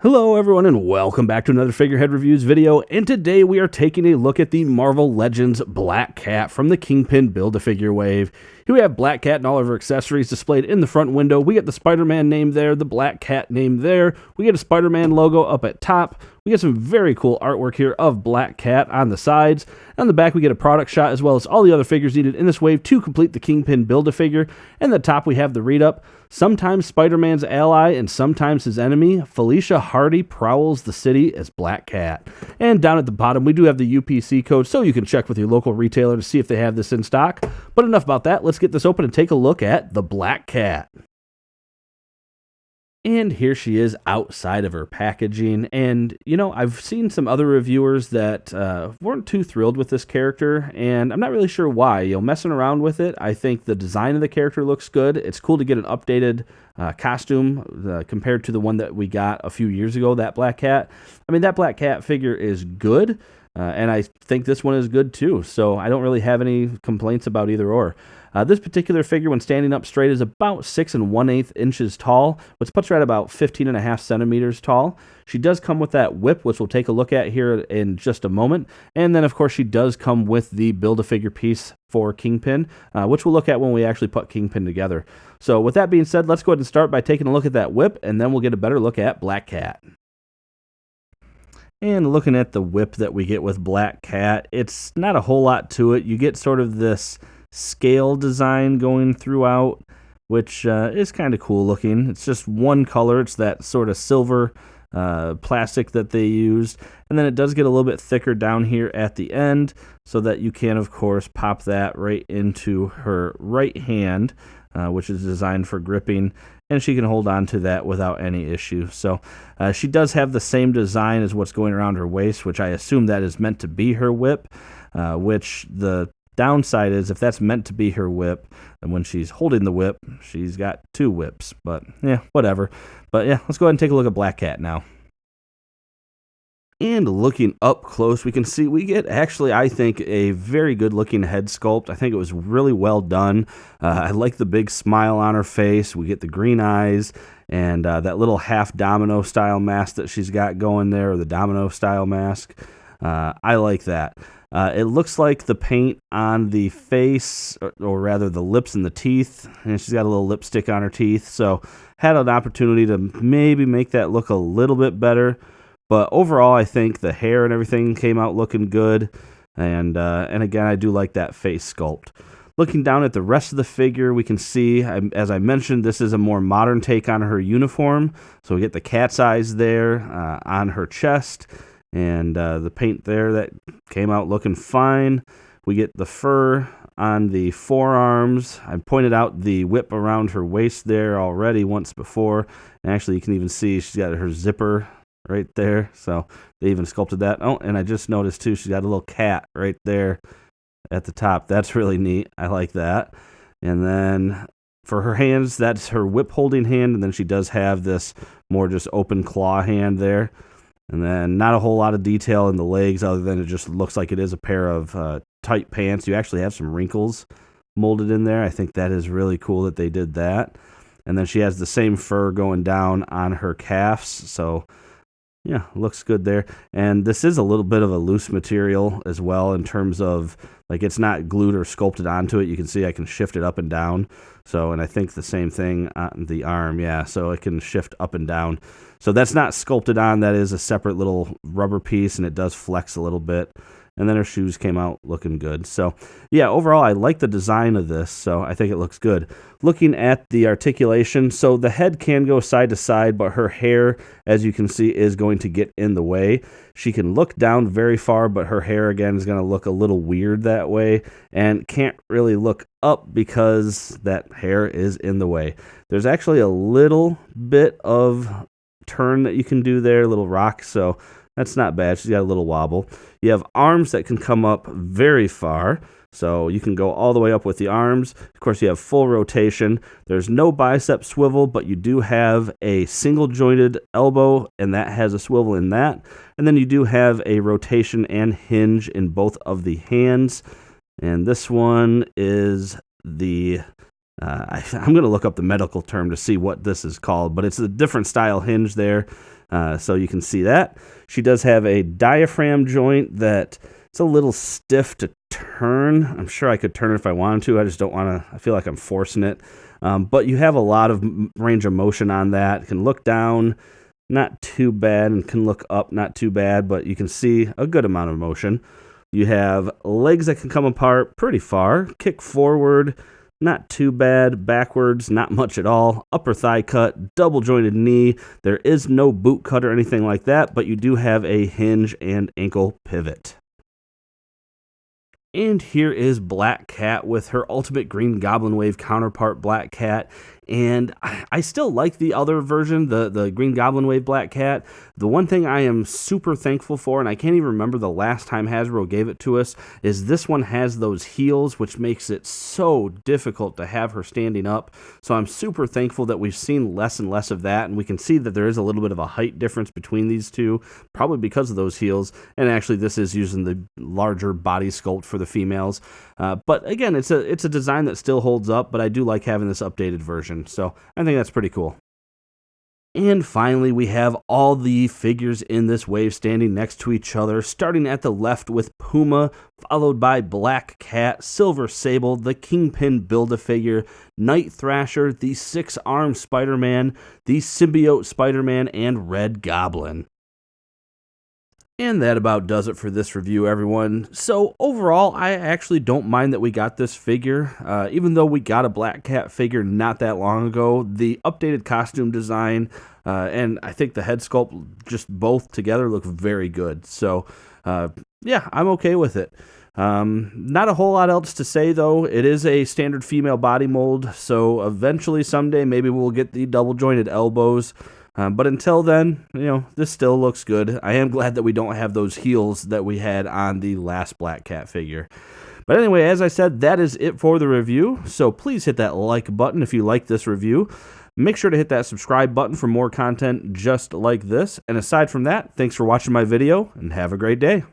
Hello everyone and welcome back to another Figurehead Reviews video, and today we are taking a look at the Marvel Legends Black Cat from the Kingpin Build-A-Figure wave. Here we have Black Cat and all of her accessories displayed in the front window. We get the Spider-Man name there, the Black Cat name there. We get a Spider-Man logo up at top. We get some very cool artwork here of Black Cat on the sides. On the back we get a product shot as well as all the other figures needed in this wave to complete the Kingpin Build-A-Figure. And at the top we have the read-up. Sometimes Spider-Man's ally and sometimes his enemy, Felicia Hardy prowls the city as Black Cat. And down at the bottom we do have the UPC code so you can check with your local retailer to see if they have this in stock. But enough about that, let's get this open and take a look at the Black Cat. And here she is outside of her packaging, and I've seen some other reviewers that weren't too thrilled with this character, and I'm not really sure why. Messing around with it, I think the design of the character looks good. It's cool to get an updated costume compared to the one that we got a few years ago, that Black Cat. I mean, that Black Cat figure is good, and I think this one is good too, so I don't really have any complaints about either or. This particular figure, when standing up straight, is about 6 1/8 inches tall, which puts her at about 15.5 centimeters tall. She does come with that whip, which we'll take a look at here in just a moment. And then, of course, she does come with the Build-A-Figure piece for Kingpin, which we'll look at when we actually put Kingpin together. So with that being said, let's go ahead and start by taking a look at that whip, and then we'll get a better look at Black Cat. And looking at the whip that we get with Black Cat, it's not a whole lot to it. You get sort of this scale design going throughout, which is kind of cool looking. It's just one color. It's that sort of silver plastic that they used, and then it does get a little bit thicker down here at the end so that you can, of course, pop that right into her right hand, which is designed for gripping, and she can hold on to that without any issue. So she does have the same design as what's going around her waist, which I assume that is meant to be her whip, which the downside is if that's meant to be her whip, and when she's holding the whip, she's got two whips. But yeah, whatever. But yeah, let's go ahead and take a look at Black Cat now. And looking up close, we can see we get actually, I think, a very good looking head sculpt. I think it was really well done. I like the big smile on her face. We get the green eyes and that little half domino style mask that she's got going there, or the domino style mask. I like that. It looks like the paint on the face, or rather the lips and the teeth, and she's got a little lipstick on her teeth, so had an opportunity to maybe make that look a little bit better. But overall, I think the hair and everything came out looking good, and again, I do like that face sculpt. Looking down at the rest of the figure, we can see, as I mentioned, this is a more modern take on her uniform, so we get the cat's eyes there on her chest, and the paint there that came out looking fine. We get the fur on the forearms. I pointed out the whip around her waist there already once before. And actually, you can even see she's got her zipper right there. So they even sculpted that. Oh, and I just noticed too, she's got a little cat right there at the top. That's really neat. I like that. And then for her hands, that's her whip holding hand. And then she does have this more just open claw hand there. And then not a whole lot of detail in the legs other than it just looks like it is a pair of tight pants. You actually have some wrinkles molded in there. I think that is really cool that they did that. And then she has the same fur going down on her calves. So yeah, looks good there. And this is a little bit of a loose material as well in terms of, like, it's not glued or sculpted onto it. You can see I can shift it up and down. So, and I think the same thing on the arm. Yeah, so it can shift up and down. So that's not sculpted on. That is a separate little rubber piece, and it does flex a little bit. And then her shoes came out looking good. So yeah, overall, I like the design of this, so I think it looks good. Looking at the articulation, so the head can go side to side, but her hair, as you can see, is going to get in the way. She can look down very far, but her hair, again, is going to look a little weird that way, and can't really look up because that hair is in the way. There's actually a little bit of turn that you can do there, a little rock, so that's not bad. She's got a little wobble. You have arms that can come up very far, so you can go all the way up with the arms. Of course, you have full rotation. There's no bicep swivel, but you do have a single jointed elbow, and that has a swivel in that. And then you do have a rotation and hinge in both of the hands. And this one is the I'm going to look up the medical term to see what this is called, but it's a different style hinge there. So you can see that. She does have a diaphragm joint that it's a little stiff to turn. I'm sure I could turn it if I wanted to. I just don't want to. I feel like I'm forcing it. But you have a lot of range of motion on that. You can look down, not too bad, and can look up, not too bad, but you can see a good amount of motion. You have legs that can come apart pretty far, kick forward, not too bad, backwards, not much at all, upper thigh cut, double jointed knee. There is no boot cut or anything like that, but you do have a hinge and ankle pivot. And here is Black Cat with her Ultimate Green Goblin Wave counterpart, Black Cat. And I still like the other version, the Green Goblin Wave Black Cat. The one thing I am super thankful for, and I can't even remember the last time Hasbro gave it to us, is this one has those heels, which makes it so difficult to have her standing up. So I'm super thankful that we've seen less and less of that, and we can see that there is a little bit of a height difference between these two, probably because of those heels. And actually, this is using the larger body sculpt for the females. But again, it's a design that still holds up, but I do like having this updated version. So I think that's pretty cool. And finally, we have all the figures in this wave standing next to each other, starting at the left with Puma, followed by Black Cat, Silver Sable, the Kingpin Build-A-Figure, Night Thrasher, the Six-Armed Spider-Man, the Symbiote Spider-Man, and Red Goblin. And that about does it for this review, everyone. So overall, I actually don't mind that we got this figure. Even though we got a Black Cat figure not that long ago, the updated costume design and I think the head sculpt, just both together, look very good. So yeah, I'm okay with it. Not a whole lot else to say, though. It is a standard female body mold, so eventually someday maybe we'll get the double jointed elbows. But until then, this still looks good. I am glad that we don't have those heels that we had on the last Black Cat figure. But anyway, as I said, that is it for the review. So please hit that like button if you like this review. Make sure to hit that subscribe button for more content just like this. And aside from that, thanks for watching my video and have a great day.